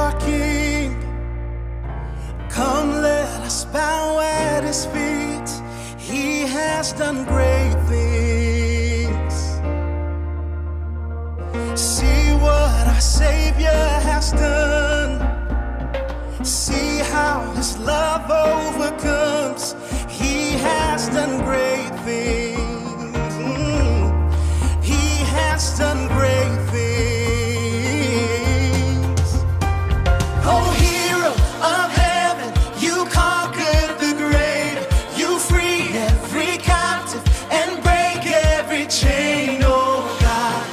our King. Come, let us bow at His feet. He has done great things. See what our Savior has done. See how His love overcomes. He has done great things. He has done great things. Oh, hero of heaven, you conquered the grave. You freed every captive and break every chain. Oh God,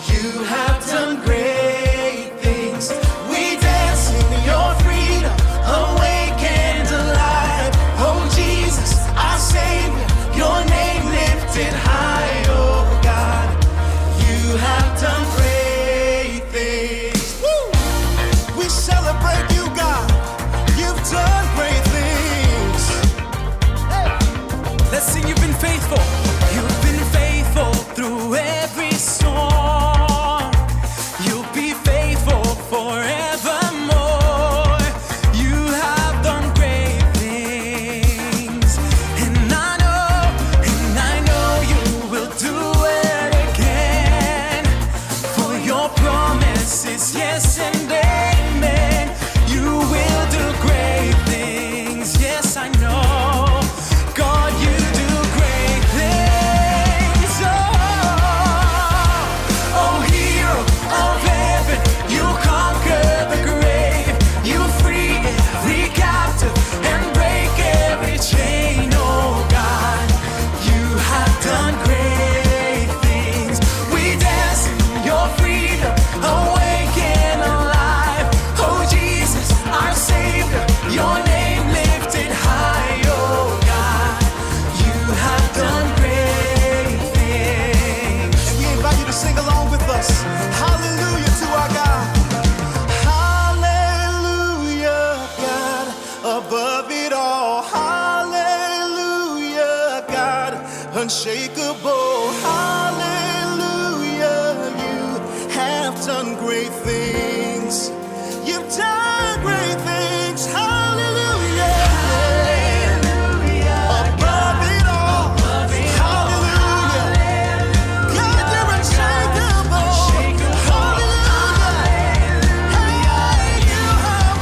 you have done great things. We dance in your freedom, awake and alive. Oh Jesus, our Savior, your name lifted high. Oh God, you have done great things. Woo! We celebrate you, God. You've done great things. Let's sing, you've been faithful. You've been faithful through every storm. You'll be faithful forevermore. You have done great things. And I know you will do it again. For your promise is yes and amen. You will do great things. Yes, I know. God, you do great things. Oh, hero of heaven, you conquer the grave. You free every captive and break every chain. Oh God, you have done great things. We dance in your freedom, awake and alive. Oh Jesus, our Savior, your name lifted high. Oh God, you have done great things. And we invite you to sing along with us. Hallelujah to our God. Hallelujah, God, above it all. Hallelujah, God, unshakable. Hallelujah, you have done great things. You've done great things. Hallelujah. Above it all. Hallelujah. God, you're unshakable. Hallelujah. Hey, you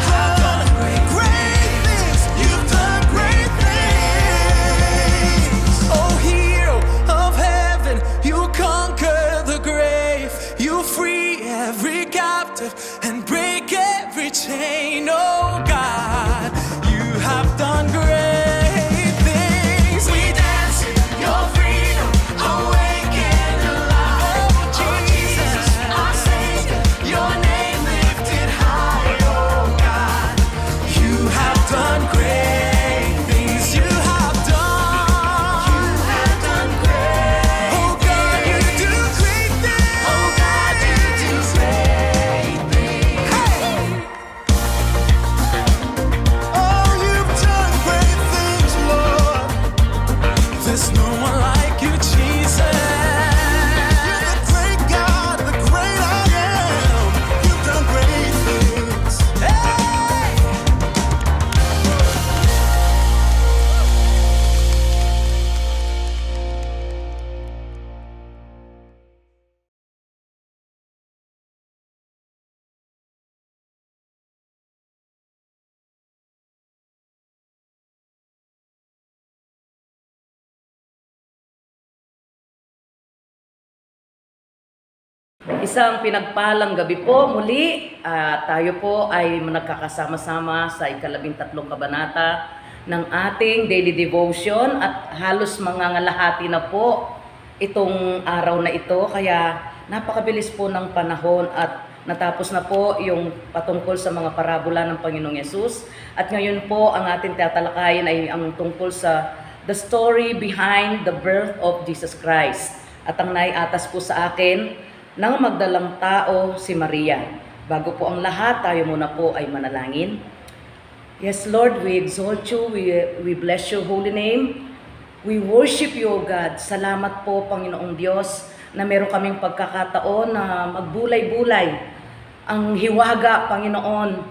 have done great things. You've done great things. Oh, hero of heaven, you conquer the grave. You free every captive and break every chain. Oh God, you have done great things. We dance in your freedom, awake and alive. Oh Jesus, our Savior, your name lifted high. Oh God, you have done great things. You have done great. Oh God, you do great things. Oh God, you do great things. Hey! Oh, you've done great things, Lord. There's no one like you, Jesus. You're the great God, the great I am. You've done great things. Hey! Isang pinagpalang gabi po muli. Tayo po ay nagkakasama-sama sa ika-13 kabanata ng ating daily devotion at halos mangangalahati na po itong araw na ito. Kaya napakabilis po ng panahon at natapos na po yung patungkol sa mga parabola ng Panginoong Yesus. At ngayon po ang ating tatalakayin ay ang tungkol sa the story behind the birth of Jesus Christ. At ang naiatas po sa akin ng magdalang tao si Maria. Bago po ang lahat, tayo muna po ay manalangin. Yes, Lord, we exalt you, we bless your holy name. We worship you, O God. Salamat po, Panginoong Diyos, na meron kaming pagkakataon na magbulay-bulay ang hiwaga, Panginoon,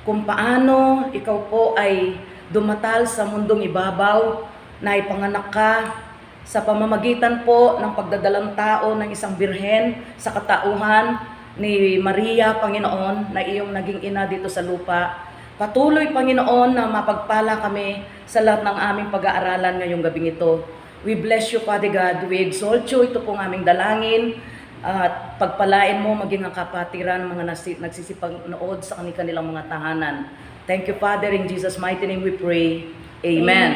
kung paano ikaw po ay dumatal sa mundong ibabaw, na ipanganak ka sa pamamagitan po ng pagdadalang tao ng isang birhen sa katauhan ni Maria, Panginoon, na iyong naging ina dito sa lupa. Patuloy, Panginoon, na mapagpala kami sa lahat ng aming pag-aaralan ngayong gabing ito. We bless you, Father God. We exalt you. Ito pong aming dalangin. At pagpalain mo maging ang kapatiran, mga nagsisipag-nood sa kanilang mga tahanan. Thank you, Father. In Jesus' mighty name we pray. Amen.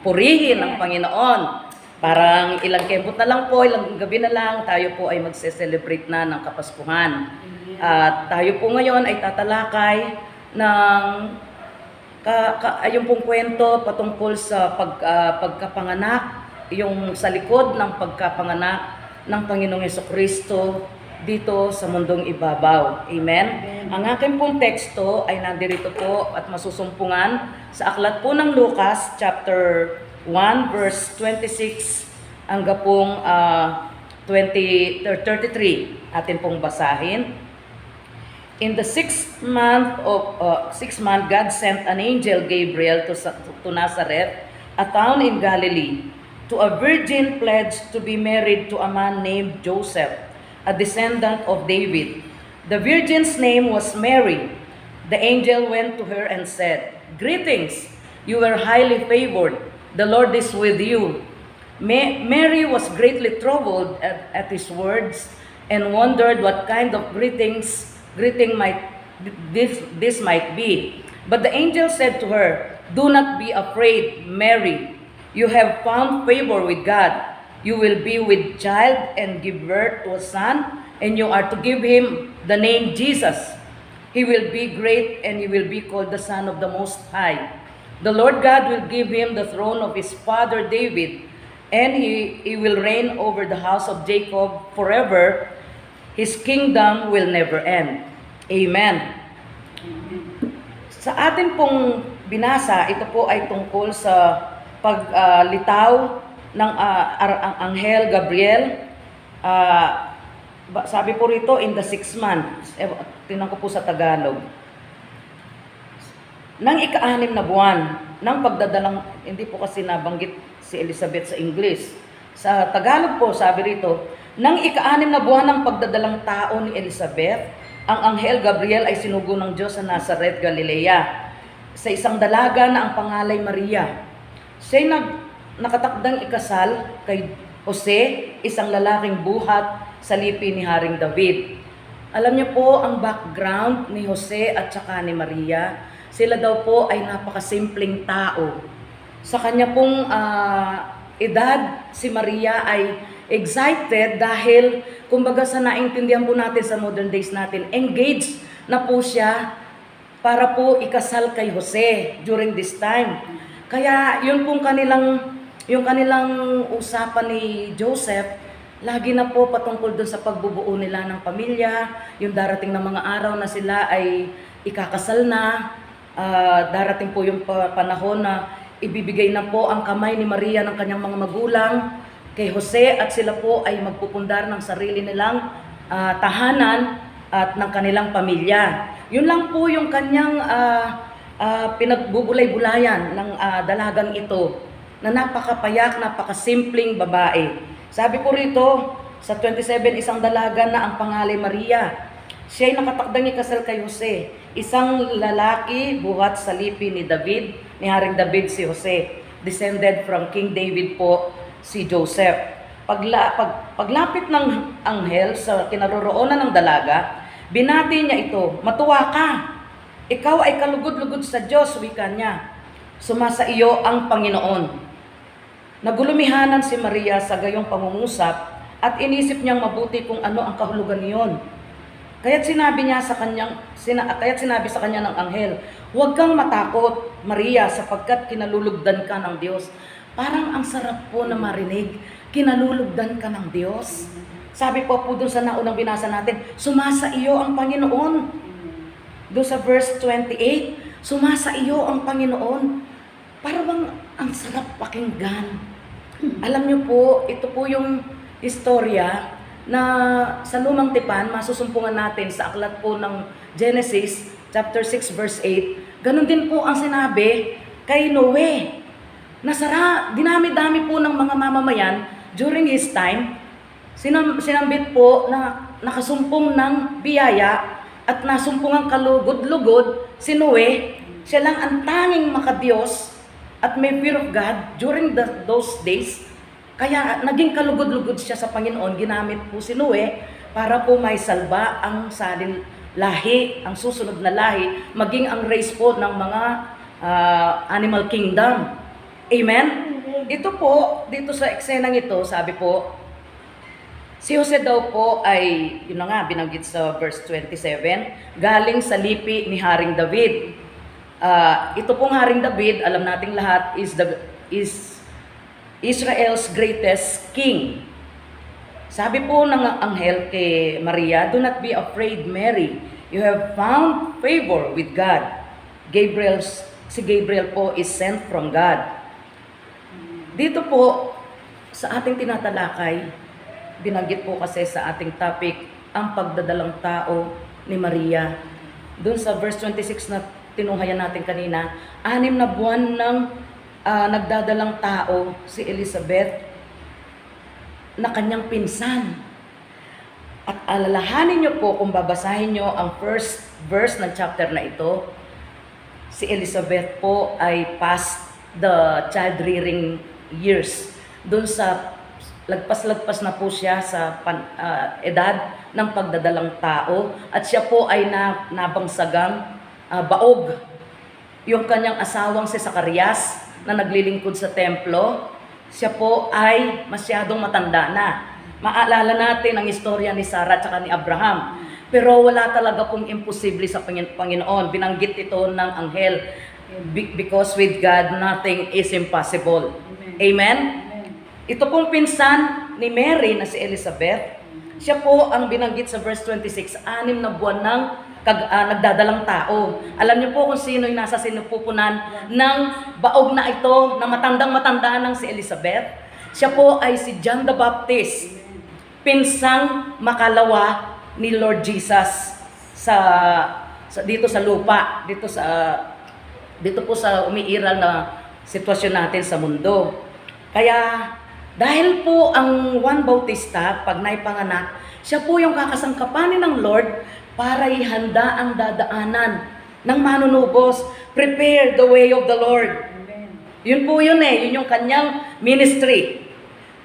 Purihin ang Panginoon. Parang ilang kembot na lang po, ilang gabi na lang, tayo po ay magse-celebrate na ng Kapaskuhan. At tayo po ngayon ay tatalakay ng yung pong kwento patungkol sa pagkapanganak, yung sa likod ng pagkapanganak ng Panginoong Hesukristo dito sa mundong ibabaw. Amen? Ang aking pong teksto ay nandirito po at masusumpungan sa aklat po ng Lucas chapter 1 verse 26 hanggang pong 33. Atin pong basahin. In the sixth month, God sent an angel Gabriel to Nazareth, a town in Galilee, to a virgin pledged to be married to a man named Joseph, a descendant of David. The virgin's name was Mary. The angel went to her and said, "Greetings, you are highly favored. The Lord is with you." Mary was greatly troubled at his words and wondered what kind of greeting this might be. But the angel said to her, "Do not be afraid, Mary. You have found favor with God. You will be with child and give birth to a son, and you are to give him the name Jesus. He will be great, and he will be called the Son of the Most High. The Lord God will give him the throne of his father David, and he will reign over the house of Jacob forever. His kingdom will never end." Amen. Sa atin pong binasa, ito po ay tungkol sa paglitaw ng ang Anghel Gabriel. Sabi po rito, in the 6th month. Tingnan ko po sa Tagalog. Nang ika-6 na buwan ng pagdadalang, hindi po kasi nabanggit si Elizabeth sa English. Sa Tagalog po, sabi rito, nang ika-6 na buwan ng pagdadalang tao ni Elizabeth, ang Anghel Gabriel ay sinugo ng Diyos sa Nazareth, Galilea, sa isang dalaga na ang pangalay Maria. Siya'y nakatakdang ikasal kay Jose, isang lalaking buhat sa lipi ni Haring David. Alam niyo po ang background ni Jose at saka ni Maria. Sila daw po ay napakasimpleng tao. Sa kanya pong edad, si Maria ay excited dahil, kumbaga sa naintindihan po natin sa modern days natin, engaged na po siya para po ikasal kay Jose during this time. Kaya yun pong yung kanilang usapan ni Joseph, lagi na po patungkol doon sa pagbubuo nila ng pamilya, yung darating na mga araw na sila ay ikakasal na, darating po yung panahon na ibibigay na po ang kamay ni Maria ng kanyang mga magulang kay Jose at sila po ay magpupundar ng sarili nilang tahanan at ng kanilang pamilya. Yun lang po yung kanyang pinagbubulay-bulayan ng dalagang ito na napakapayak, napakasimpleng babae. Sabi po rito sa 27, isang dalaga na ang pangalan Maria. Siya'y nakatakdang ikasal kay Jose, isang lalaki buhat sa lipi ni David, ni Haring David si Jose, descended from King David po si Joseph. Paglapit ng anghel sa kinaroroonan ng dalaga, binati niya ito, "Matuwa ka! Ikaw ay kalugod-lugod sa Diyos," wika niya. "Sumasa iyo ang Panginoon." Nagulumihanan si Maria sa gayong pangungusap at inisip niyang mabuti kung ano ang kahulugan niyon. Kaya't sinabi sa kanya ng anghel, "Huwag kang matakot, Maria, sapagkat kinalulugdan ka ng Diyos." Parang ang sarap po na marinig, kinalulugdan ka ng Diyos. Sabi po doon sa naunang binasa natin, sumasa iyo ang Panginoon. Doon sa verse 28, sumasa iyo ang Panginoon. Parang ang sarap pakinggan. Alam niyo po, ito po yung istorya na sa Lumang Tipan, masusumpungan natin sa aklat po ng Genesis chapter 6 verse 8, ganun din po ang sinabi kay Noe. Dinami-dami po ng mga mamamayan during his time, sinambit po na nakasumpong ng biyaya at nasumpungang kalugod-lugod si Noe. Siya lang ang tanging makadiyos at may fear of God during those days. Kaya naging kalugod-lugod siya sa Panginoon. Ginamit po si Noe para po may salba ang salin lahi, ang susunod na lahi, maging ang race po ng mga animal kingdom. Amen? Ito po, dito sa eksenang ito, sabi po, si Jose daw po ay, yun na nga, binanggit sa verse 27, galing sa lipi ni Haring David. Ito pong Haring David, alam nating lahat, is Israel's greatest king. Sabi po ng anghel kay Maria, "Do not be afraid, Mary. You have found favor with God." Si Gabriel po is sent from God. Dito po, sa ating tinatalakay, binanggit po kasi sa ating topic, ang pagdadalang tao ni Maria. Doon sa verse 26 na tinunghayan natin kanina, 6 na buwan ng nagdadalang tao si Elizabeth na kanyang pinsan. At alalahanin niyo po kung babasahin niyo ang first verse ng chapter na ito, si Elizabeth po ay past the child-rearing years. Doon sa lagpas-lagpas na po siya sa edad ng pagdadalang tao at siya po ay nabangsagang baog. Yung kanyang asawang si Zacarias na naglilingkod sa templo, siya po ay masyadong matanda na. Maalala natin ang istorya ni Sarah at ni Abraham. Pero wala talaga pong imposible sa Panginoon. Binanggit ito ng anghel. Because with God, nothing is impossible. Amen? Ito pong pinsan ni Mary na si Elizabeth, siya po ang binanggit sa verse 26, 6 na buwan ng nagdadalang tao. Alam niyo po kung sino yung nasa sinupupunan ng baog na ito, na matandang-matanda ng si Elizabeth. Siya po ay si John the Baptist, pinsang makalawa ni Lord Jesus dito sa lupa, dito po sa umiiral na sitwasyon natin sa mundo. Kaya dahil po ang Juan Bautista, pag naipanganak, siya po yung kakasangkapanin ng Lord para ihanda ang dadaanan ng manunubos. Prepare the way of the Lord. Amen. Yun po yun yun yung kanyang ministry.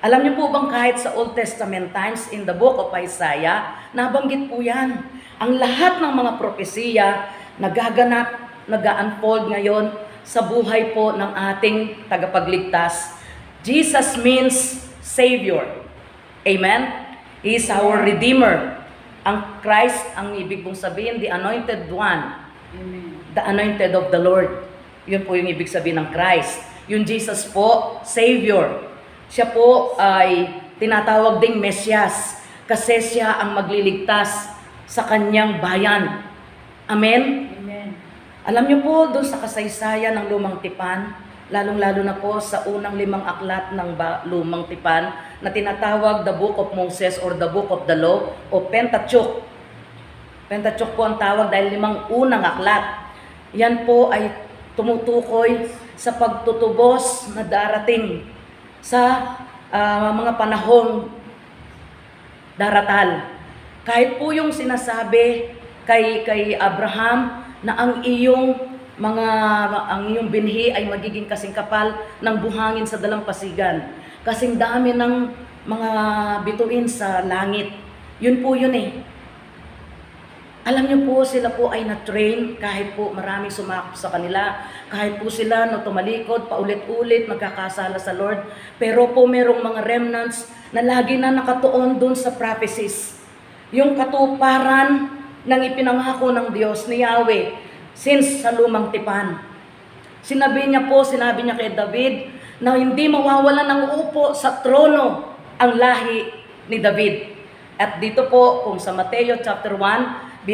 Alam niyo po bang kahit sa Old Testament times, in the book of Isaiah, nabanggit po yan. Ang lahat ng mga propesiya nagaganap, nag-unfold ngayon sa buhay po ng ating tagapagligtas. Jesus means Savior. Amen? He is our Redeemer. Ang Christ, ang ibig pong sabihin, the Anointed One. Amen. The Anointed of the Lord. Yun po yung ibig sabihin ng Christ. Yung Jesus po, Savior. Siya po ay tinatawag ding Mesias kasi siya ang magliligtas sa kanyang bayan. Amen? Amen. Alam niyo po, doon sa kasaysayan ng Lumang Tipan, lalong-lalo na po sa unang 5 aklat ng Lumang Tipan na tinatawag the Book of Moses or the Book of the Law o Pentateuch. Pentateuch po ang tawag dahil 5 unang aklat. Yan po ay tumutukoy sa pagtutubos na darating sa mga panahong daratal. Kahit po yung sinasabi kay Abraham na ang iyong binhi ay magiging kasing kapal ng buhangin sa dalampasigan. Kasing dami ng mga bituin sa langit. Yun po yun Alam niyo po, sila po ay na-train kahit po maraming sumakop sa kanila. Kahit po sila tumalikod, paulit-ulit, nagkakasala sa Lord. Pero po merong mga remnants na lagi na nakatuon dun sa prophecies. Yung katuparan ng ipinangako ng Diyos ni Yahweh since sa Lumang Tipan. Sinabi niya kay David na hindi mawawalan ng upo sa trono ang lahi ni David. At dito po, kung sa Mateo chapter 1,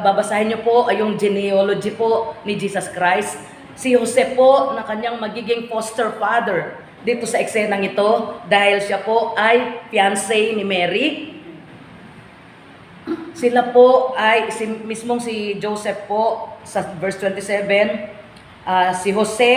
babasahin niyo po ay yung genealogy po ni Jesus Christ. Si Jose po na kanyang magiging foster father dito sa eksenang ito dahil siya po ay fiancé ni Mary. Sila po ay, mismong si Joseph po, sa verse 27, si Jose,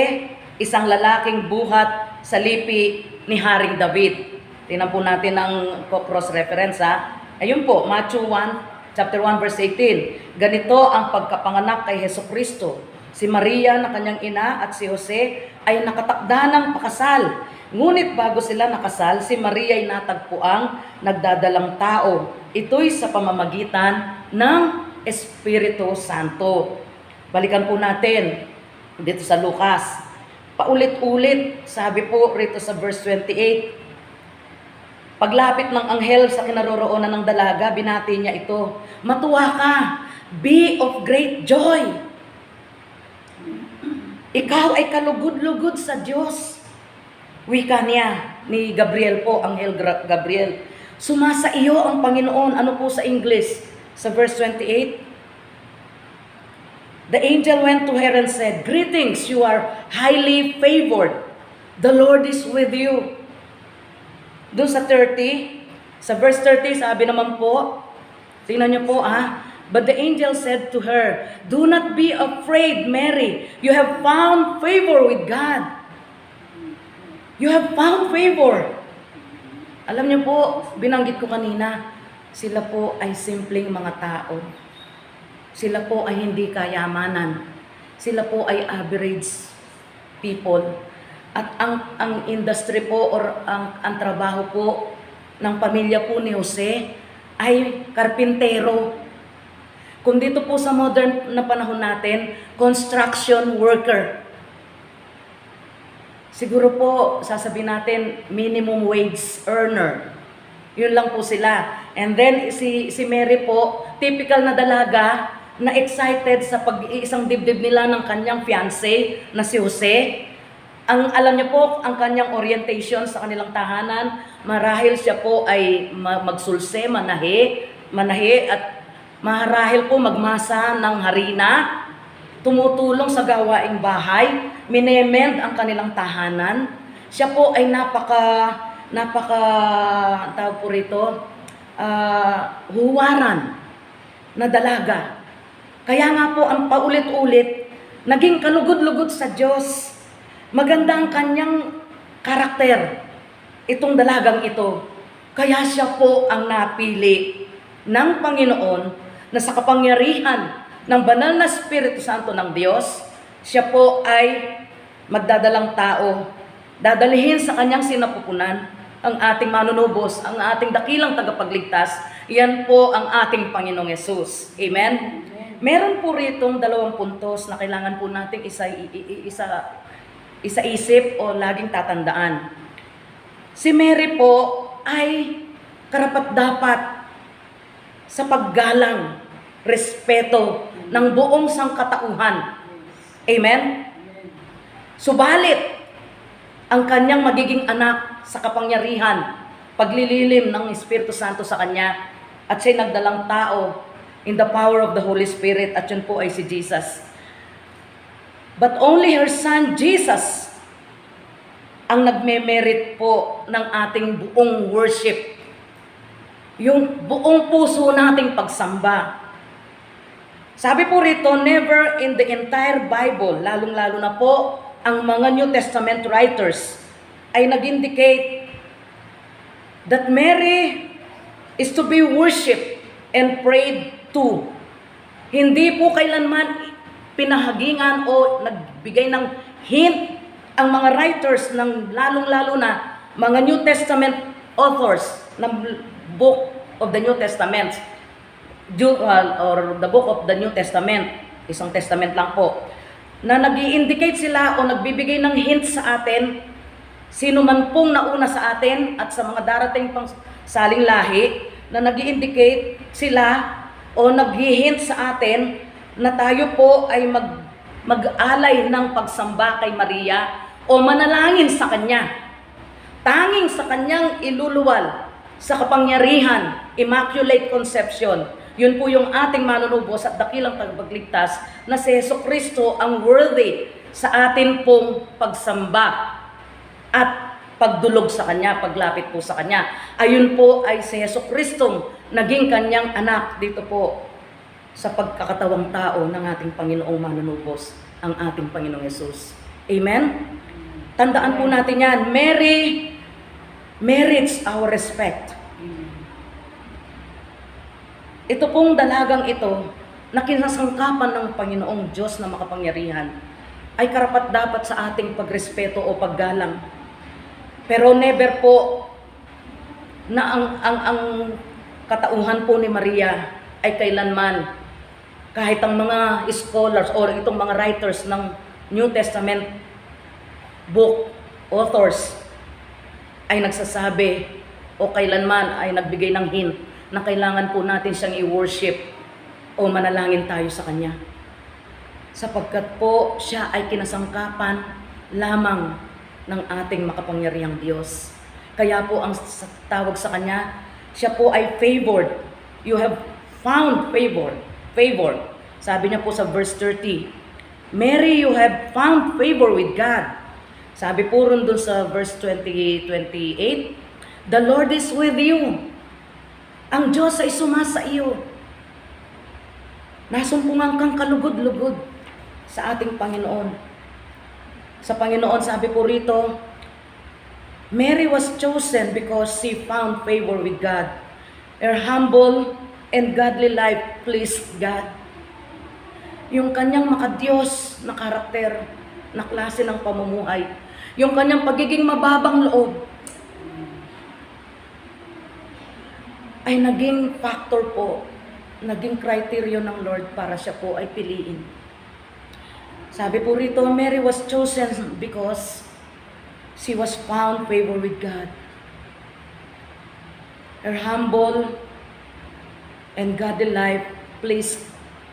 isang lalaking buhat sa lipi ni Haring David. Tingnan po natin ang cross-reference ha. Ayun po, Matthew 1, chapter 1, verse 18. Ganito ang pagkapanganak kay Hesus Kristo. Si Maria na kanyang ina at si Jose ay nakatakda ng pakasal. Ngunit bago sila nakasal, si Maria ay natagpuang nagdadalang tao. Ito'y sa pamamagitan ng Espiritu Santo. Balikan po natin dito sa Lucas. Paulit-ulit, sabi po rito sa verse 28, paglapit ng anghel sa kinaroroonan ng dalaga, binati niya ito, "Matuwa ka, be of great joy. Ikaw ay kalugod-lugod sa Diyos." Wika niya ni Gabriel po, Anghel Gabriel. "Sumasa iyo ang Panginoon." Ano po sa English? Sa verse 28. The angel went to her and said, "Greetings, you are highly favored. The Lord is with you." Doon sa 30, sa verse 30, sabi naman po, tingnan niyo po "But the angel said to her, 'Do not be afraid, Mary. You have found favor with God." You have found favor. Alam niyo po, binanggit ko kanina, sila po ay simpleng mga tao. Sila po ay hindi kayamanan. Sila po ay average people. At ang industry po or ang trabaho po ng pamilya po ni Jose ay karpintero. Kung dito po sa modern na panahon natin, construction worker. Siguro po, sasabihin natin, minimum wage earner. Yun lang po sila. And then, si Mary po, typical na dalaga, na excited sa pag-iisang dibdib nila ng kanyang fiancé na si Jose. Ang alam niyo po, ang kanyang orientation sa kanilang tahanan, marahil siya po ay magsulse, manahi at marahil po magmasa ng harina, tumutulong sa gawaing bahay, minemend ang kanilang tahanan. Siya po ay tawag po rito, huwaran na dalaga. Kaya nga po ang paulit-ulit, naging kalugod-lugod sa Diyos. Maganda ang kanyang karakter, itong dalagang ito. Kaya siya po ang napili ng Panginoon na sa kapangyarihan ng banal na Espiritu Santo ng Diyos, siya po ay magdadalang tao, dadalhin sa kanyang sinapupunan ang ating manunubos, ang ating dakilang tagapagligtas. Yan po ang ating Panginoong Yesus. Amen? Meron po ritong 2 puntos na kailangan po nating isa-isip o laging tatandaan. Si Mary po ay karapat-dapat sa paggalang, respeto ng buong sangkatauhan. Amen? Subalit, ang kanyang magiging anak sa kapangyarihan, paglililim ng Espiritu Santo sa kanya, at siya'y nagdalang tao in the power of the Holy Spirit, at yun po ay si Jesus. But only her son, Jesus, ang nagme-merit po ng ating buong worship. Yung buong puso nating pagsamba. Sabi po rito, never in the entire Bible, lalong-lalo na po ang mga New Testament writers, ay nag-indicate that Mary is to be worshipped and prayed to. Hindi po kailanman pinahagingan o nagbigay ng hint ang mga writers ng lalong-lalo na mga New Testament authors ng book of the New Testament or the book of the New Testament, isang testament lang po, na nag-i-indicate sila o nagbibigay ng hint sa atin, sino man pong nauna sa atin at sa mga darating pang saling lahi, na nag-i-indicate sila o nag-hint sa atin na tayo po ay mag-alay ng pagsamba kay Maria o manalangin sa Kanya. Tanging sa Kanyang iluluwal sa kapangyarihan, Immaculate Conception. Yun po yung ating manunubos at dakilang tagapagligtas na si Jesucristo ang worthy sa atin pong pagsamba at pagdulog sa Kanya, paglapit po sa Kanya. Ayun po ay si Jesucristong naging kanyang anak dito po sa pagkakatawang tao ng ating Panginoong manunubos, ang ating Panginoong Yesus. Amen? Tandaan po natin yan. Mary merits our respect. Ito pong dalagang ito, na kinasangkapan ng Panginoong Diyos na makapangyarihan, ay karapat-dapat sa ating pagrespeto o paggalang. Pero never po na ang katauhan po ni Maria ay kailanman, kahit ang mga scholars or itong mga writers ng New Testament book, authors, ay nagsasabi o kailanman ay nagbigay ng hint na kailangan po natin siyang i-worship o manalangin tayo sa Kanya. Sapagkat po siya ay kinasangkapan lamang ng ating makapangyarihang Diyos. Kaya po ang tawag sa Kanya, siya po ay favored. You have found favor. Favor. Sabi niya po sa verse 30, Mary, you have found favor with God. Sabi po rin dun sa verse 28, the Lord is with you. Ang Diyos ay sumasa iyo. Nasumpungan kang kalugod-lugod sa ating Panginoon. Sa Panginoon, sabi po rito, Mary was chosen because she found favor with God. Her humble and godly life pleased God. Yung kanyang makadiyos na karakter, na klase ng pamumuhay, yung kanyang pagiging mababang loob, ay naging factor po, naging criteria ng Lord para siya po ay piliin. Sabi po rito, Mary was chosen because she was found favor with God. Her humble and godly life pleased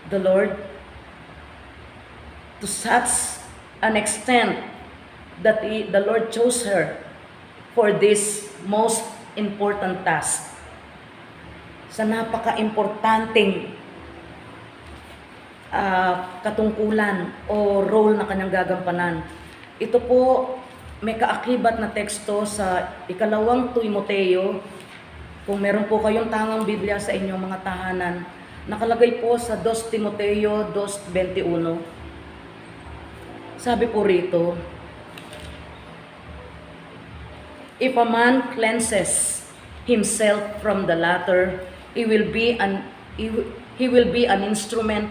the Lord to such an extent that the Lord chose her for this most important task. Sa napaka-importanting katungkulan o role na kanyang gagampanan. Ito po, may kaakibat na teksto sa ikalawang Timoteo. Kung meron po kayong tangang Biblia sa inyong mga tahanan, nakalagay po sa 2 Timoteo 2:21. Sabi po rito, if a man cleanses himself from the latter, he will be an instrument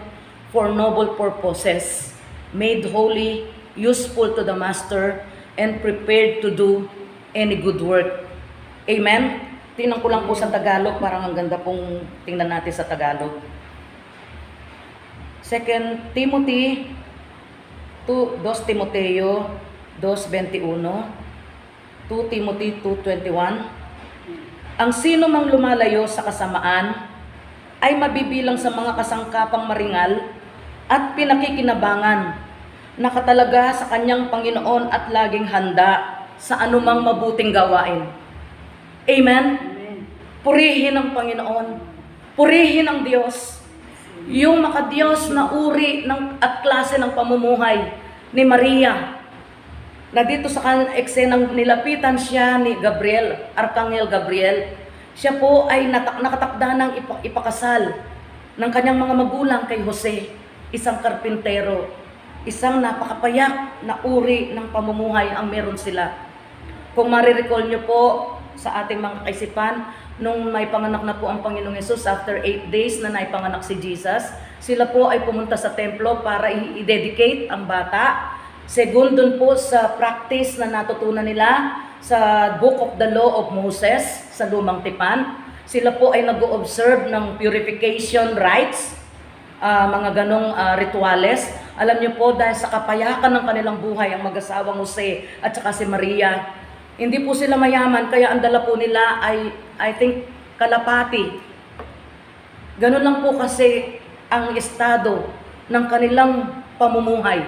for noble purposes, made holy, useful to the master, and prepared to do any good work. Amen? Tingnan ko lang po sa Tagalog, parang ang ganda pong tingnan natin sa Tagalog. 2 Timothy 2 Timoteo 2:21, 2 Timothy 2:21. Ang sino mang lumalayo sa kasamaan ay mabibilang sa mga kasangkapang maringal at pinakikinabangan, nakatalaga sa kanyang Panginoon at laging handa sa anumang mabuting gawain. Amen? Purihin ang Panginoon. Purihin ang Diyos. Yung makadiyos na uri at klase ng pamumuhay ni Maria, na dito sa eksenang nilapitan siya ni Gabriel, Arkanghel Gabriel, siya po ay nakatakda ng ipakasal ng kanyang mga magulang kay Jose, isang karpintero, isang napakapayak na uri ng pamumuhay ang meron sila. Kung marirecall nyo po sa ating mga kaisipan, nung may panganak na po ang Panginoong Yesus, after 8 days na naipanganak si Jesus, sila po ay pumunta sa templo para i-dedicate ang bata. Segundon po sa practice na natutunan nila sa Book of the Law of Moses sa Lumang Tipan, sila po ay nag-o-observe ng purification rites, mga ganong rituales. Alam niyo po, dahil sa kapayakan ng kanilang buhay, ang mag-asawang Jose at saka si Maria, hindi po sila mayaman, kaya ang dala po nila ay, I think, kalapati. Ganon lang po kasi ang estado ng kanilang pamumuhay.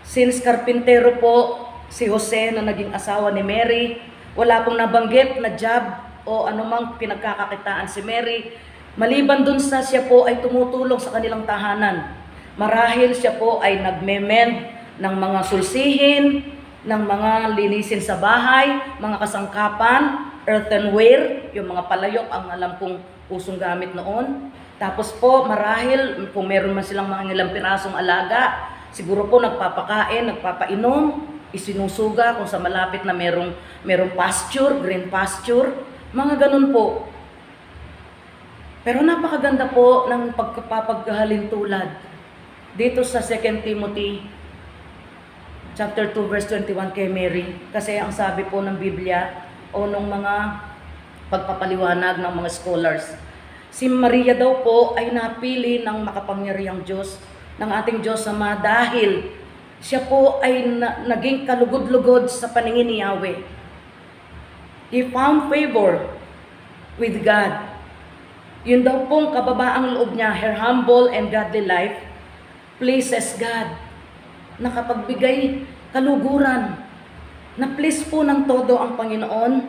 Since karpintero po si Jose na naging asawa ni Mary, wala pong nabanggit na job o anumang pinagkakakitaan si Mary, maliban dun sa siya po ay tumutulong sa kanilang tahanan. Marahil siya po ay nagme-mend ng mga sulsihin, ng mga linisin sa bahay, mga kasangkapan, earthenware, yung mga palayok ang alam kong usong gamit noon. Tapos po, marahil, kung meron man silang mga ilang pirasong alaga, siguro po nagpapakain, nagpapainom, isinusuga kung sa malapit na merong pasture, green pasture, mga ganun po. Pero napakaganda po ng pagkapapaghalintulad dito sa 2 Timothy chapter 2 verse 21 kay Mary. Kasi ang sabi po ng Biblia o nung mga pagpapaliwanag ng mga scholars, si Maria daw po ay napili ng makapangyarihang Diyos, ng ating Diyos Ama, dahil siya po ay naging kalugod-lugod sa paningin ni Yahweh. He found favor with God. Yun daw pong kababaang loob niya, her humble and godly life, pleases God. Nakapagbigay kaluguran. Na-please po ng todo ang Panginoon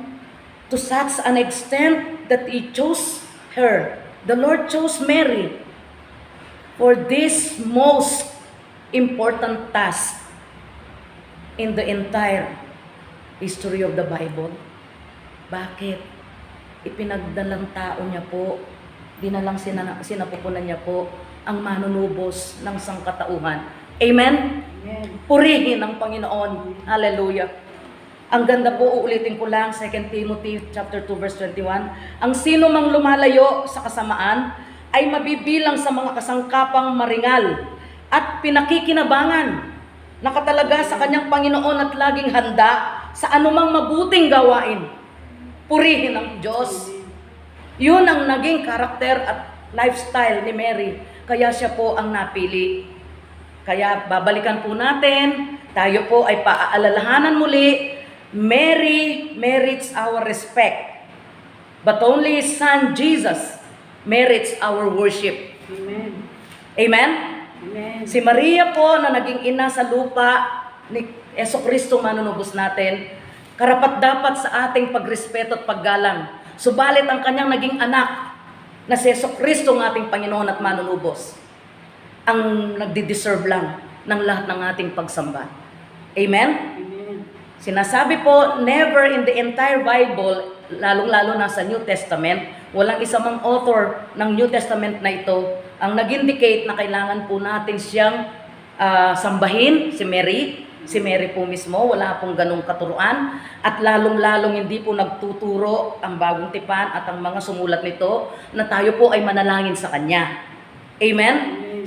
to such an extent that He chose her. The Lord chose Mary for this most important task in the entire history of the Bible. Bakit? Ipinagdalang tao niya po, dinalang sinapupunan niya po ang manunubos ng sangkatauhan. Amen? Amen. Purihin ang Panginoon. Hallelujah. Ang ganda po, uulitin ko lang, 2 Timothy chapter 2 verse 21. Ang sino mang lumalayo sa kasamaan ay mabibilang sa mga kasangkapang maringal at pinakikinabangan, nakatalaga sa kanyang Panginoon at laging handa sa anumang mabuting gawain. Purihin ang Diyos. Yun ang naging karakter at lifestyle ni Mary. Kaya siya po ang napili. Kaya babalikan po natin, tayo po ay paaalalahanan muli, Mary merits our respect. But only His Son, Jesus, merits our worship. Amen. Amen? Amen. Si Maria po na naging ina sa lupa ni Jesucristo manunubos natin, karapat-dapat sa ating pagrespeto at paggalang. Subalit ang kanyang naging anak na si Jesucristo ng ating Panginoon at manunubos ang nagdi-deserve lang ng lahat ng ating pagsamba. Amen? Amen. Sinasabi po, never in the entire Bible, lalong-lalo na sa New Testament, walang isa mang author ng New Testament na ito ang nag-indicate na kailangan po natin siyang sambahin, si Mary. Si Mary po mismo, wala pong ganong katuruan. At lalong-lalong hindi po nagtuturo ang Bagong Tipan at ang mga sumulat nito na tayo po ay manalangin sa Kanya. Amen?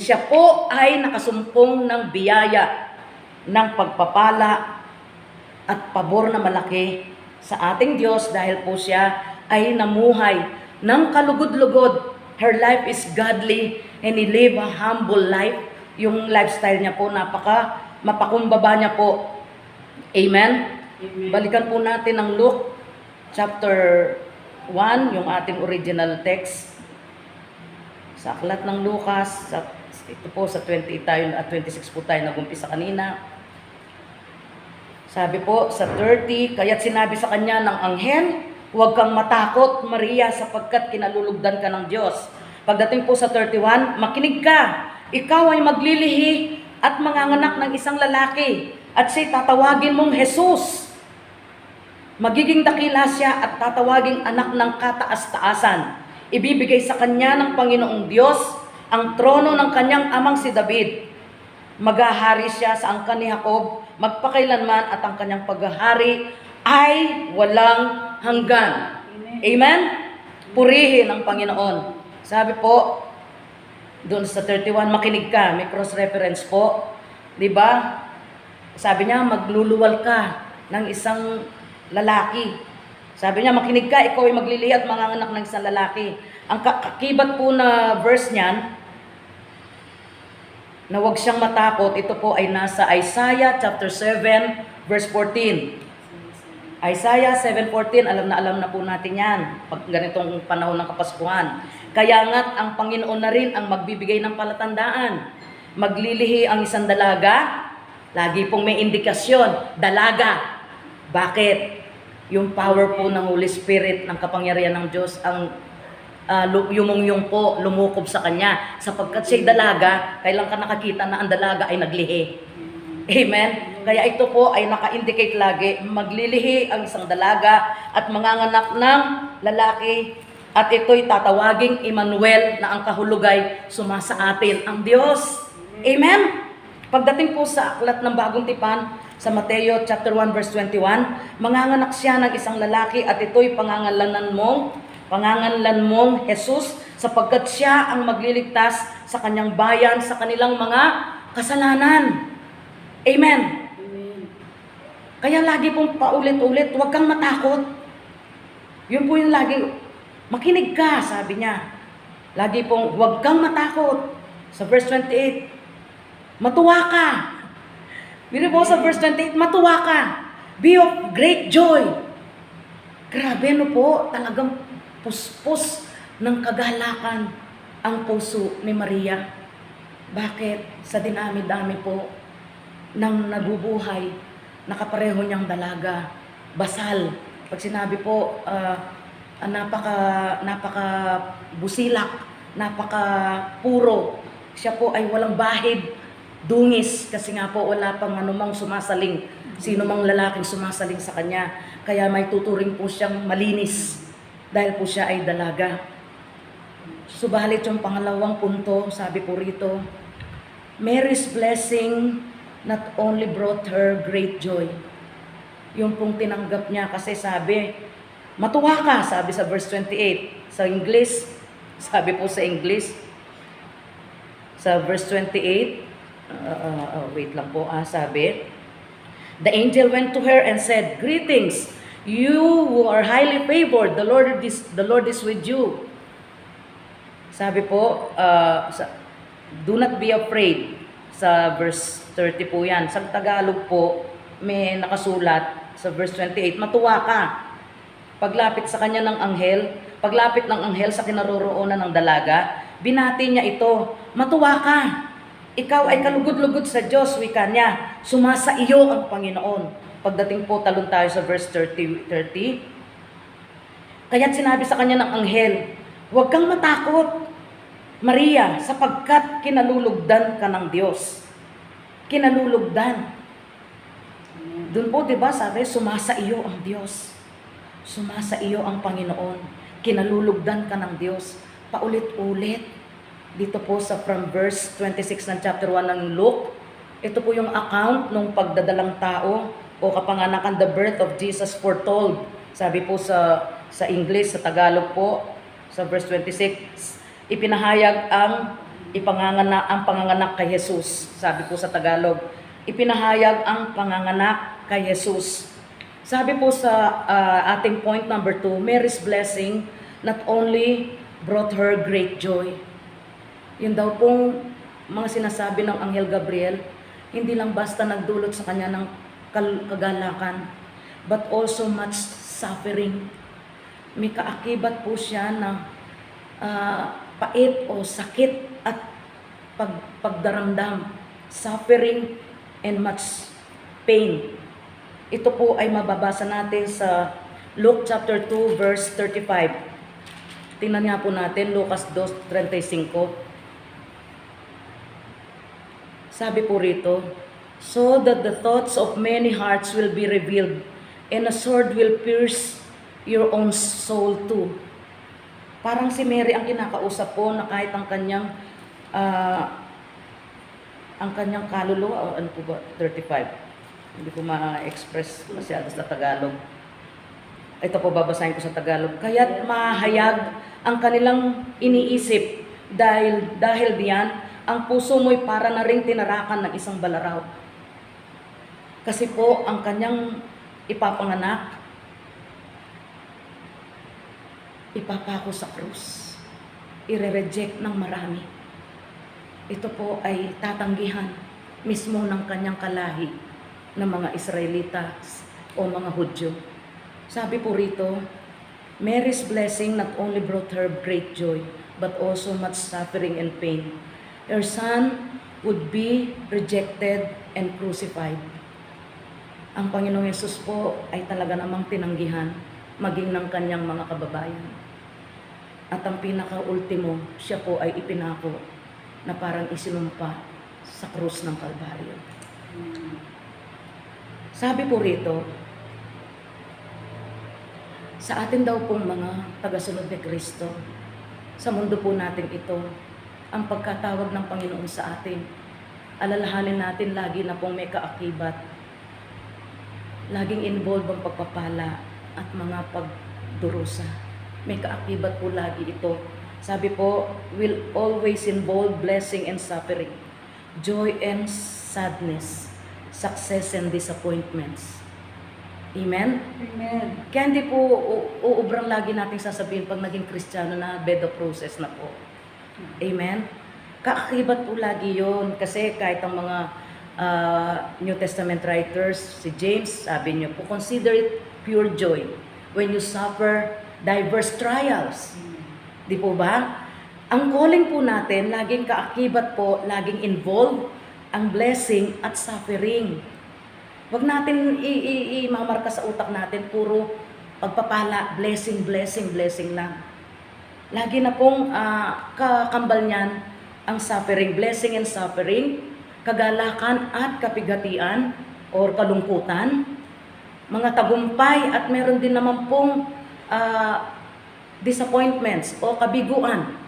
Siya po ay nakasumpong ng biyaya, ng pagpapala at pabor na malaki sa ating Diyos dahil po siya ay namuhay ng kalugod-lugod. Her life is godly and He live a humble life. Yung lifestyle niya po, mapakumbaba niya po. Amen? Amen. Balikan po natin ang Luke chapter 1, yung ating original text. Sa aklat ng Lucas, ito po sa 20 tayo at 26 po tayo nag-umpisa kanina. Sabi po sa 30, kaya't sinabi sa kanya ng anghel, huwag kang matakot, Maria, sapagkat kinalulugdan ka ng Diyos. Pagdating po sa 31, makinig ka, ikaw ay maglilihi at manganganak ng isang lalaki, at siya'y tatawagin mong Jesus. Magiging dakila siya at tatawaging anak ng kataas-taasan. Ibibigay sa kanya ng Panginoong Diyos ang trono ng kanyang amang si David. Maghahari siya sa angkan ni Jacob magpakailanman at ang kanyang paghahari ay walang hanggan. Amen? Purihin ang Panginoon. Sabi po, doon sa 31, makinig ka. May cross-reference po. Diba? Sabi niya, magluluwal ka ng isang lalaki. Sabi niya, makinig ka, ikaw ay maglilihi at manganganak ng isang lalaki. Ang kakibat po na verse niyan, na huwag siyang matakot, ito po ay nasa Isaiah chapter 7, verse 14. Isaiah 7:14, alam na po natin yan, pag ganitong panahon ng Kapaskuhan. Kaya nga't ang Panginoon na rin ang magbibigay ng palatandaan. Maglilihi ang isang dalaga, lagi pong may indikasyon, dalaga. Bakit? Yung power po ng Holy Spirit, ng kapangyarihan ng Diyos, ang yung po, lumukob sa Kanya. Sapagkat siya'y dalaga, kailan ka nakakita na ang dalaga ay naglihi? Amen? Kaya ito po ay naka-indicate lagi, maglilihi ang isang dalaga at manganganak ng lalaki at ito'y tatawaging Emmanuel na ang kahulugay sumasa atin ang Diyos. Amen? Pagdating po sa aklat ng Bagong Tipan, sa Mateo chapter 1 verse 21, manganganak siya ng isang lalaki at ito'y pangangalan mong Jesus sapagkat siya ang magliligtas sa kanyang bayan sa kanilang mga kasalanan. Amen. Kaya lagi pong paulit-ulit, huwag kang matakot. Yun po yung lagi, makinig ka, sabi niya. Lagi pong, huwag kang matakot. Sa verse 28, matuwa ka. Biro po sa verse 28, matuwa ka. Be of great joy. Grabe, no po, talagang puspos ng kagalakan ang puso ni Maria. Bakit? Sa dinami-dami po ng nabubuhay, nakapareho niyang dalaga, basal. Pag sinabi po, napaka busilak, napaka puro. Siya po ay walang bahid, dungis, kasi nga po wala pang anumang sumasaling, sino mang lalaking sumasaling sa kanya. Kaya may tuturing po siyang malinis, dahil po siya ay dalaga. Subalit yung pangalawang punto, sabi po rito, Mary's blessing not only brought her great joy. Yung pong tinanggap niya kasi sabi, matuwa ka, sabi sa verse 28. Sa English, sabi po sa English, sa verse 28, wait lang po, sabi, the angel went to her and said, greetings, you who are highly favored, the Lord is with you. Sabi po, do not be afraid. Sa verse 30 po yan. Sa Tagalog po, may nakasulat sa verse 28, matuwa ka. Paglapit sa kanya ng anghel, paglapit ng anghel sa kinaroroonan ng dalaga, binati niya ito, matuwa ka. Ikaw ay kalugod-lugod sa Diyos, wika niya. Sumasa iyo ang Panginoon. Pagdating po, talon tayo sa verse 30. Kaya't sinabi sa kanya ng anghel, huwag kang matakot, Maria, sapagkat kinalulugdan ka ng Diyos. Kinalulugdan. Doon po, di ba, sabi, sumasa iyo ang Diyos. Sumasa iyo ang Panginoon. Kinalulugdan ka ng Diyos. Paulit-ulit. Dito po sa from verse 26 ng chapter 1 ng Luke, ito po yung account ng pagdadalang tao o kapanganakan, the birth of Jesus foretold. Sabi po sa English, sa Tagalog po, sa verse 26, ipinahayag ang panganganak kay Jesus. Sabi po sa Tagalog, ipinahayag ang panganganak kay Jesus. Sabi po sa ating point number 2, Mary's blessing not only brought her great joy. Yun daw pong mga sinasabi ng Anghel Gabriel, hindi lang basta nagdulot sa kanya ng kagalakan, but also much suffering. May kaakibat po siya ng pait o sakit at pagdaramdam, suffering and much pain. Ito po ay mababasa natin sa Luke chapter 2 verse 35. Tingnan nga po natin, Lucas 2:35. Sabi po rito, so that the thoughts of many hearts will be revealed, and a sword will pierce your own soul too. Parang si Mary ang kinakausap po na kahit ang kanyang kaluluwa, o ano po ba, 35. Hindi ko ma-express masyado sa Tagalog. Ito po babasahin ko sa Tagalog. Kaya't mahayag ang kanilang iniisip dahil diyan, ang puso mo'y para na ring tinarakan ng isang balaraw. Kasi po ang kanyang ipapanganak, ipapako sa krus, ire-reject ng marami. Ito po ay tatanggihan mismo ng kanyang kalahi ng mga Israelitas o mga Hudyo. Sabi po rito, Mary's blessing not only brought her great joy, but also much suffering and pain. Her son would be rejected and crucified. Ang Panginoong Yesus po ay talaga namang tinanggihan, maging ng kanyang mga kababayan. At ang pinaka-ultimo, siya po ay ipinako na parang isinumpa sa krus ng Kalbaryo. Sabi po rito, sa atin daw pong mga tagasunod ni Kristo, sa mundo po natin ito, ang pagkatawag ng Panginoon sa atin, alalahanin natin lagi na pong may kaakibat, laging involved ang pagpapala at mga pagdurusa. May kaakibat po lagi ito. Sabi po, will always involve blessing and suffering, joy and sadness, success and disappointments. Amen? Amen. Kaya hindi po uubrang lagi nating sasabihin pag naging Kristiyano na bed of process na po. Amen? Kaakibat po lagi yon kasi kahit ang mga New Testament writers, si James, sabi niyo po, consider it pure joy when you suffer diverse trials. Di po ba? Ang calling po natin, laging kaakibat po, laging involved ang blessing at suffering. Huwag natin imamarka sa utak natin, puro pagpapala, blessing, blessing, blessing lang. Lagi na pong kakambal niyan ang suffering, blessing and suffering, kagalakan at kapigatian or kalungkutan, mga tagumpay at meron din naman pong disappointments o kabiguan.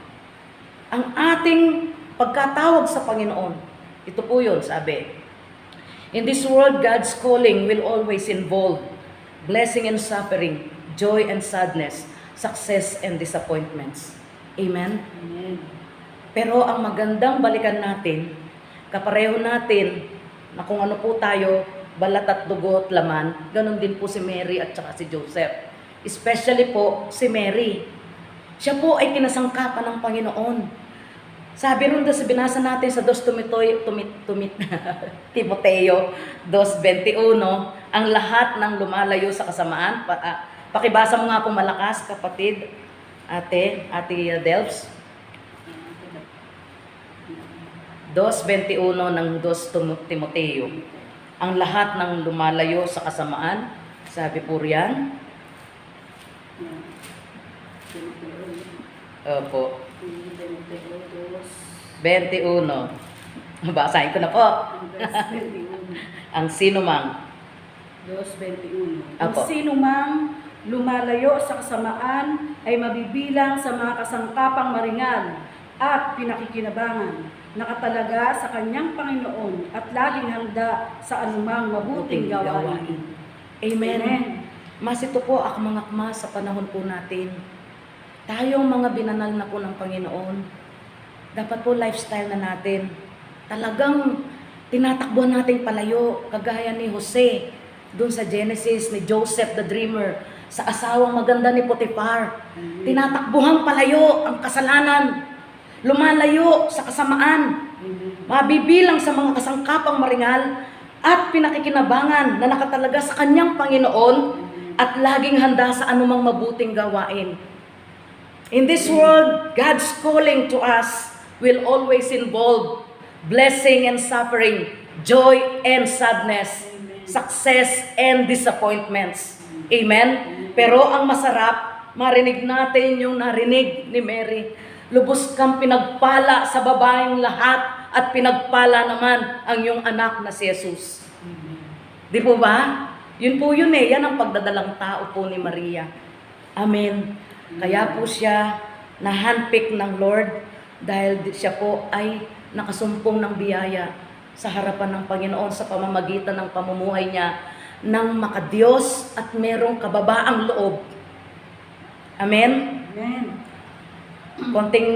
Ang ating pagkatawag sa Panginoon, ito po yun, sabi. In this world, God's calling will always involve blessing and suffering, joy and sadness, success and disappointments. Amen? Amen. Pero ang magandang balikan natin, kapareho natin na kung ano po tayo, balat at dugo at laman, ganun din po si Mary at saka si Joseph. Especially po si Mary. Siya po ay kinasangkapan ng Panginoon. Sabi rin doon sa binasa natin sa 2 Timoteo 2:21, ang lahat ng lumalayo sa kasamaan. Pakibasa mo nga po malakas, kapatid, Ate Delps. 2:21 ng 2 Timoteo. Ang lahat ng lumalayo sa kasamaan, sabi po riyan. Opo. 21. Basahin ko na po. Ang sino mang. 2:21. Apo. Ang sino mang lumalayo sa kasamaan ay mabibilang sa mga kasangkapang maringal at pinakikinabangan, nakatalaga sa kanyang Panginoon at laging handa sa anumang mabuting gawain. Amen. Amen. Mas ito po akmang-akma sa panahon po natin. Tayong mga binanal na po ng Panginoon, dapat po lifestyle na natin. Talagang tinatakbuhan nating palayo, kagaya ni Jose, doon sa Genesis, ni Joseph the Dreamer, sa asawang maganda ni Potiphar. Tinatakbuhan palayo ang kasalanan, lumalayo sa kasamaan, mabibilang sa mga kasangkapang maringal, at pinakikinabangan na nakatalaga sa kanyang Panginoon at laging handa sa anumang mabuting gawain. In this world, God's calling to us will always involve blessing and suffering, joy and sadness, success and disappointments. Amen? Pero ang masarap, marinig natin yung narinig ni Mary. Lubos kang pinagpala sa babaeng lahat at pinagpala naman ang iyong anak na si Jesus. Di po ba? Yun po yun eh. Yan ang pagdadalang tao po ni Maria. Amen. Kaya po siya na-handpick ng Lord dahil siya po ay nakasumpong ng biyaya sa harapan ng Panginoon sa pamamagitan ng pamumuhay niya ng makadiyos at merong kababaang loob. Amen? Amen. Konting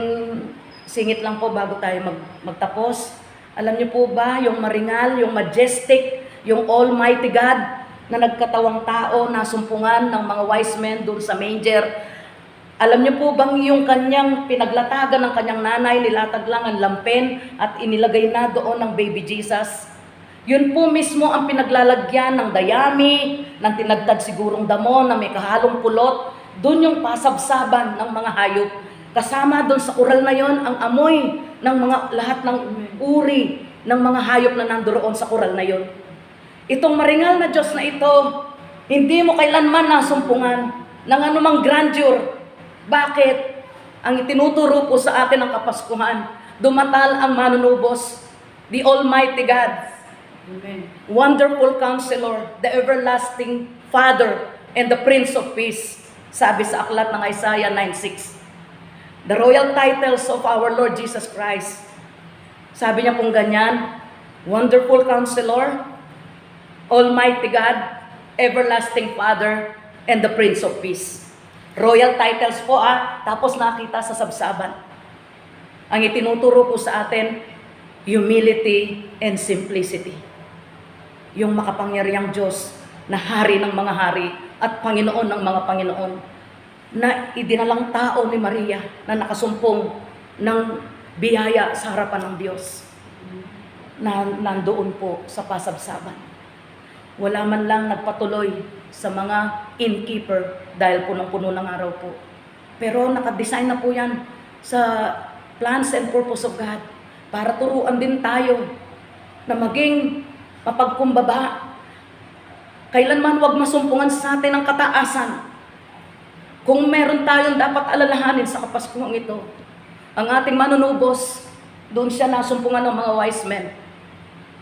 singit lang po bago tayo magtapos. Alam niyo po ba, yung maringal, yung majestic, yung almighty God na nagkatawang tao na sumpungan ng mga wise men doon sa manger. Alam niyo po bang yung kanyang pinaglatagan ng kanyang nanay, nilatag lang ang lampen at inilagay na doon ng baby Jesus? Yun po mismo ang pinaglalagyan ng dayami, ng tinagtad sigurong damo na may kahalong pulot. Doon yung pasabsaban ng mga hayop. Kasama doon sa kural na yon ang amoy ng mga lahat ng uri ng mga hayop na nandoon sa kural na yon. Itong maringal na Diyos na ito, hindi mo kailanman nasumpungan ng anumang grandeur. Bakit? Ang itinuturo po sa atin ng Kapaskuhan, dumatal ang manunubos, the Almighty God. Amen. Wonderful Counselor, the Everlasting Father, and the Prince of Peace. Sabi sa aklat ng Isaiah 9:6. The royal titles of our Lord Jesus Christ. Sabi niya pong ganyan, Wonderful Counselor, Almighty God, Everlasting Father, and the Prince of Peace. Royal titles po tapos nakita sa sabsaban. Ang itinuturo po sa atin, humility and simplicity. Yung makapangyarihang Diyos na hari ng mga hari at Panginoon ng mga Panginoon na idinalang tao ni Maria na nakasumpong ng biyaya sa harapan ng Diyos na nandoon po sa pasabsaban. Wala man lang nagpatuloy sa mga innkeeper dahil punong-puno ng araw po. Pero nakadesign na po yan sa plans and purpose of God para turuan din tayo na maging mapagkumbaba. Kailanman huwag masumpungan sa atin ang kataasan. Kung meron tayong dapat alalahanin sa Kapaskuhang ito, ang ating manunubos, doon siya nasumpungan ng mga wise men.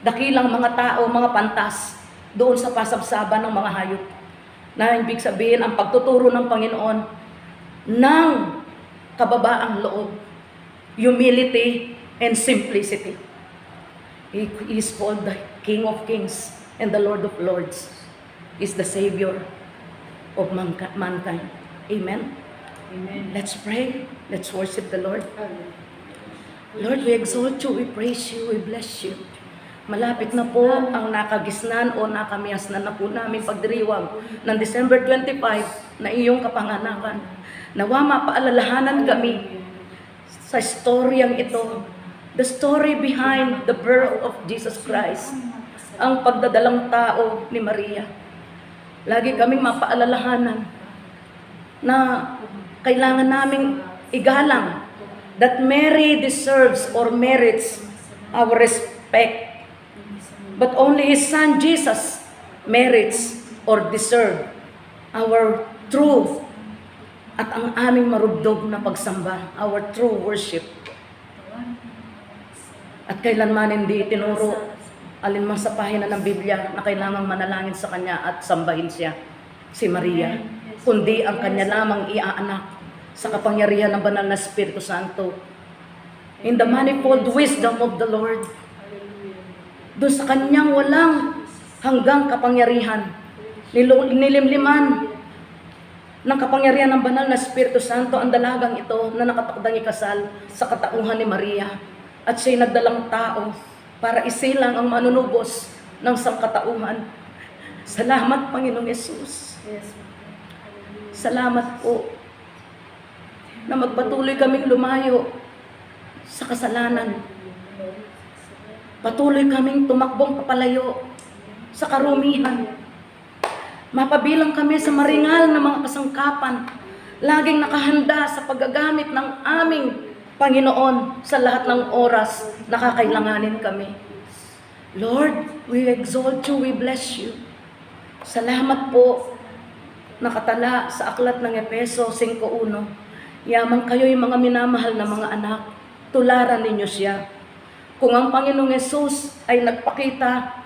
Dakilang mga tao, mga pantas, doon sa pasabsaban ng mga hayop. Na ibig sabihin, ang pagtuturo ng Panginoon ng kababaang loob, humility and simplicity. He is called the King of Kings and the Lord of Lords. He is the Savior of mankind. Amen. Amen. Let's pray. Let's worship the Lord. Lord, we exalt you, we praise you, we bless you. Malapit na po ang nakagisnan o nakamiyasnan na po namin pagdiriwang ng December 25 na iyong kapanganakan. Nawa mapaalalahanan kami sa storyang ito, the story behind the birth of Jesus Christ, ang pagdadalang tao ni Maria. Lagi kaming mapaalalahanan na kailangan naming igalang that Mary deserves or merits our respect. But only His Son Jesus merits or deserve our true at ang aming marubdog na pagsamba, our true worship. At kailanman hindi tinuro alinman sa pahina ng Biblia na kailangang manalangin sa Kanya at sambahin siya, si Maria, kundi ang Kanya lamang iaanak sa kapangyarihan ng Banal na Espiritu Santo. In the manifold wisdom of the Lord, doon sa Kanyang walang hanggang kapangyarihan, nilimliman ng kapangyarihan ng Banal na Espiritu Santo ang dalagang ito na nakatakdang ikasal sa katauhan ni Maria. At siya'y nagdalang tao para isilang ang manunubos ng sangkatauhan. Salamat, Panginoong Yesus. Salamat po na magpatuloy kaming lumayo sa kasalanan. Patuloy kaming tumakbong papalayo sa karumihan. Mapabilang kami sa maringal na mga kasangkapan, laging nakahanda sa paggagamit ng aming Panginoon sa lahat ng oras na kakailanganin kami. Lord, we exalt you, we bless you. Salamat po, nakatala sa aklat ng Efeso 5:1. Yamang kayo'y mga minamahal na mga anak, tularan ninyo siya. Kung ang Panginoong Yesus ay nagpakita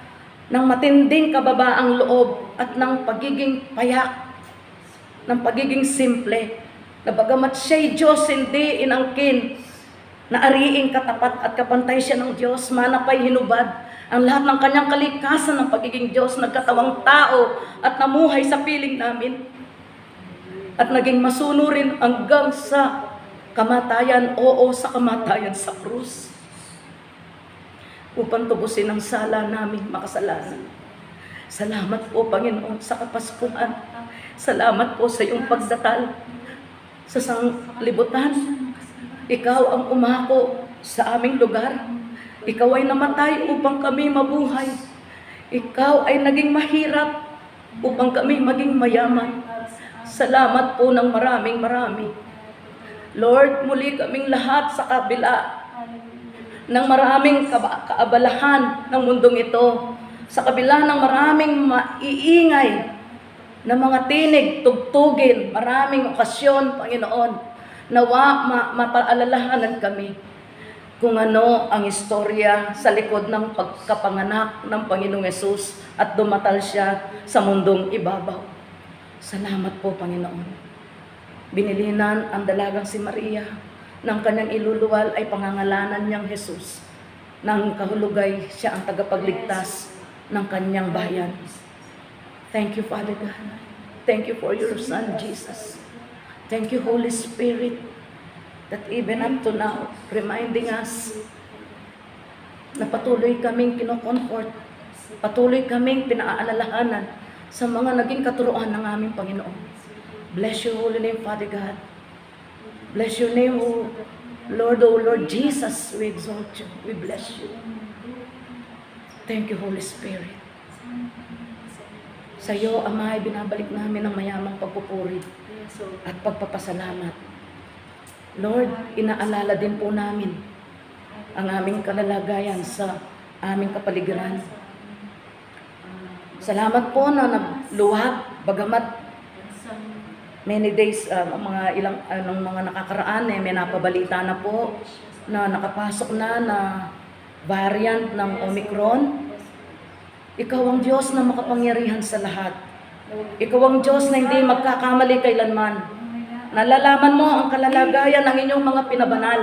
ng matinding kababaang loob at ng pagiging payak, ng pagiging simple, na bagamat siya'y Diyos, hindi inangkin, na ariing katapat at kapantay siya ng Diyos, manapay hinubad ang lahat ng kanyang kalikasan ng pagiging Diyos, nagkatawang tao at namuhay sa piling namin. At naging masunurin hanggang sa kamatayan, oo, sa kamatayan sa krus, upang tubusin ang sala namin makasalanan. Salamat po, Panginoon, sa Kapaskuhan. Salamat po sa iyong pagdatal sa sanglibutan. Ikaw ang umako sa aming lugar. Ikaw ay namatay upang kami mabuhay. Ikaw ay naging mahirap upang kami maging mayaman. Salamat po ng maraming. Lord, muli kaming lahat sa kabila ng maraming kaabalahan ng mundong ito, sa kabila ng maraming maiingay na mga tinig, tugtugin, maraming okasyon, Panginoon, nawa mapaalalahanan kami kung ano ang istorya sa likod ng pagkapanganak ng Panginoong Yesus at dumatal siya sa mundong ibabaw. Salamat po, Panginoon. Binilinan ang dalagang si Maria ng kanyang iluluwal ay pangangalanan niyang Jesus. Nang kahulugay siya ang tagapagligtas ng kanyang bayan. Thank you, Father God. Thank you for your Son, Jesus. Thank you, Holy Spirit, that even up to now, reminding us na patuloy kaming kino-comfort, patuloy kaming pinaalalahanan sa mga naging katuruan ng aming Panginoon. Bless your holy name, Father God. Bless your name, O Lord Jesus, we exalt you, we bless you. Thank you, Holy Spirit. Sa iyo, Ama, ay binabalik namin ang mayamang pagpupuri at pagpapasalamat. Lord, inaalala din po namin ang aming kalalagayan sa aming kapaligiran. Salamat po na nagluwag, bagamat many days, mga nakakaraan, may napabalita na po na nakapasok na variant ng Omicron. Ikaw ang Diyos na makapangyarihan sa lahat. Ikaw ang Diyos na hindi magkakamali kailanman. Nalalaman mo ang kalalagayan ng inyong mga pinabanal.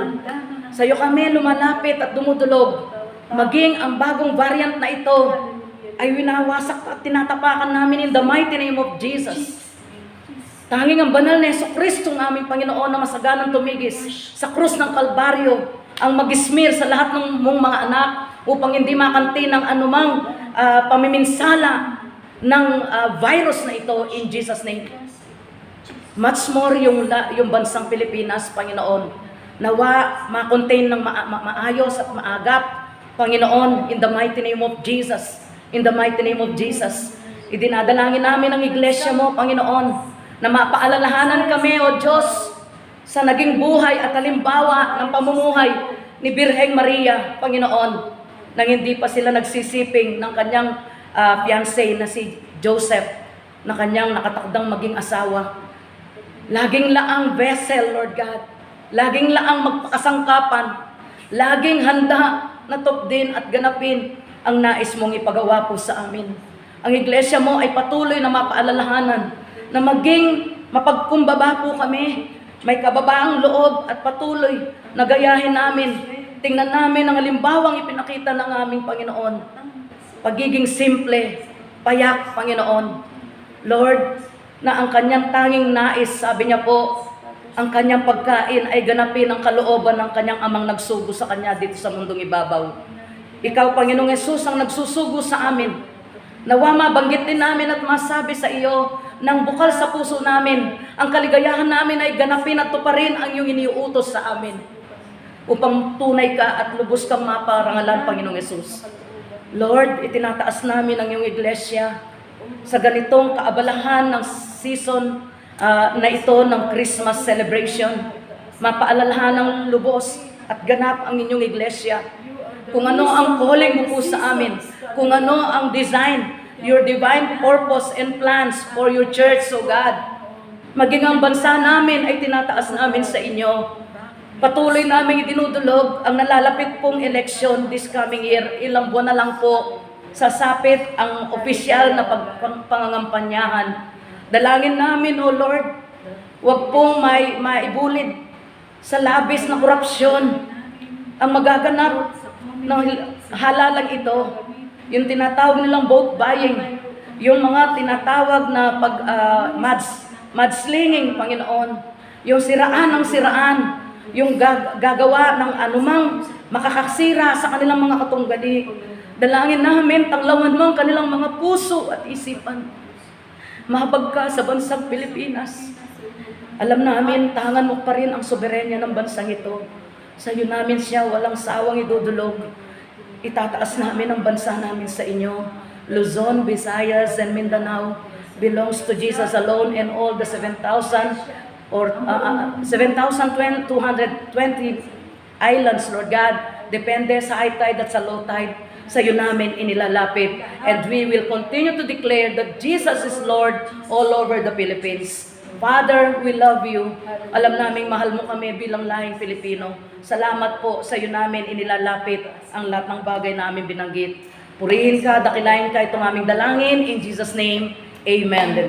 Sa iyo kami lumalapit at dumudulog. Maging ang bagong variant na ito ay winawasak at tinatapakan namin in the mighty name of Jesus. Tanging ang banal na Jesucristo, ang aming Panginoon na masaganang tumigis sa krus ng Kalbaryo, ang mag-ismir sa lahat ng mong mga anak upang hindi makanti ng anumang pamiminsala ng virus na ito in Jesus' name. Much more yung bansang Pilipinas, Panginoon, nawa ma-contain ng maayos at maagap, Panginoon, in the mighty name of Jesus. In the mighty name of Jesus. Idinadalangin namin ang iglesia mo, Panginoon, na mapaalalahanan kami, O Diyos, sa naging buhay at halimbawa ng pamumuhay ni Birheng Maria, Panginoon, nang hindi pa sila nagsisiping ng kanyang fiancé na si Joseph, na kanyang nakatakdang maging asawa. Laging laang vessel, Lord God. Laging laang magpakasangkapan. Laging handa na tupdin at ganapin ang nais mong ipagawa po sa amin. Ang iglesia mo ay patuloy na mapaalalahanan na maging mapagkumbaba po kami, may kababaang loob at patuloy na gayahin namin. Tingnan namin ang halimbawang ipinakita ng aming Panginoon. Pagiging simple, payak, Panginoon. Lord, na ang kanyang tanging nais, sabi niya po, ang kanyang pagkain ay ganapin ang kalooban ng kanyang amang nagsugo sa kanya dito sa mundong ibabaw. Ikaw, Panginoong Yesus, ang nagsusugo sa amin. Nawa mabanggit din namin at masabi sa iyo nang bukal sa puso namin, ang kaligayahan namin ay ganapin at tuparin ang iyong iniuutos sa amin upang tunay ka at lubos kang maparangalan, Panginoong Yesus. Lord, itinataas namin ang iyong iglesia sa ganitong kaabalahan ng season na ito ng Christmas celebration. Mapaalalahan ng lubos at ganap ang inyong iglesia. Kung ano ang calling mo po sa amin, kung ano ang design, your divine purpose and plans for your church, O God. Maging ang bansa namin ay tinataas namin sa inyo. Patuloy namin idinudulog ang nalalapit pong election this coming year. Ilang buwan na lang po sasapit ang opisyal na pangangampanyahan. Dalangin namin, O Lord, huwag pong maibulid sa labis na korupsyon ang magaganap ng halalang ito. Yung tinatawag nilang vote buying, yung mga tinatawag na mudslinging, Panginoon, yung siraan ng siraan, yung gagawa ng anumang makakasira sa kanilang mga katunggali. Dalangin namin, tanglawan mo ang kanilang mga puso at isipan. Mahabag ka sa bansang Pilipinas. Alam namin, tangan mo pa rin ang soberenya ng bansang ito. Sa iyo namin siya walang sawang idudulog. Itataas namin ang bansa namin sa inyo. Luzon, Visayas, and Mindanao belongs to Jesus alone, and all the 7,220 islands, Lord God, depende sa high tide at sa low tide. Sa iyo namin inilalapit, and we will continue to declare that Jesus is Lord all over the Philippines. Father, we love you. Alam naming mahal mo kami bilang lahing Pilipino. Salamat po sa iyo namin inilalapit ang lahat ng bagay namin binanggit. Purihin ka, dakilain ka itong aming dalangin. In Jesus' name, Amen.